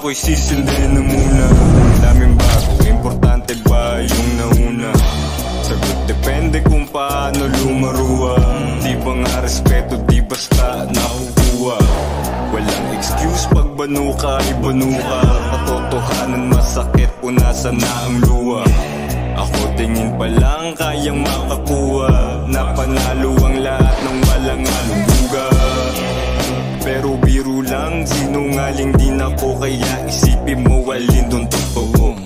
ako'y sisindi na muna. Ang daming bago, importante ba yung nauna? Sagot depende kung paano lumaruwa. Di ba nga respeto, di basta nakukuha. Walang excuse pag banu ka, ibanu ka. Katotohanan masakit, punasan na ang luha. Ako tingin pa lang kayang makakuha. Napanalo ang lahat ng walang alungga. Pero biro lang, sinungaling din ako. Kaya isipin mo alin dun totoo.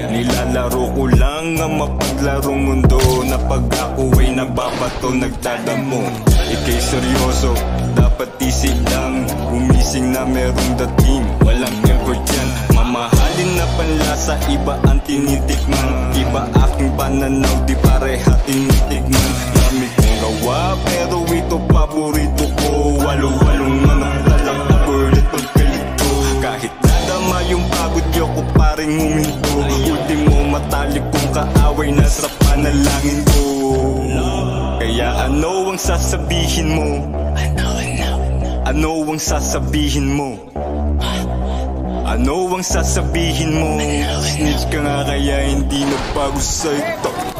Nilalaro ko lang ang mapaglarong mundo. Na pag ako ay nababato, nagdadamo. Ika'y seryoso, dapat isig lang. Gumising na merong dating, walang effort yan. Mamahalin na panlasa, iba ang tinitikman. Iba aking pananaw, di pareha tinitigman. Dami kong gawa, pero ito paborito ko. Walo-walong manok talang burlit pagkalito. Kahit nadama yung pagod, yoko paring huminto. Ultimo matalik kong kaaway, nasa panalangin ko. Kaya ano ang sasabihin mo? Ano ang sasabihin mo? Ano ang sasabihin mo? Snitch ka nga kaya hindi nagbago sa'yo.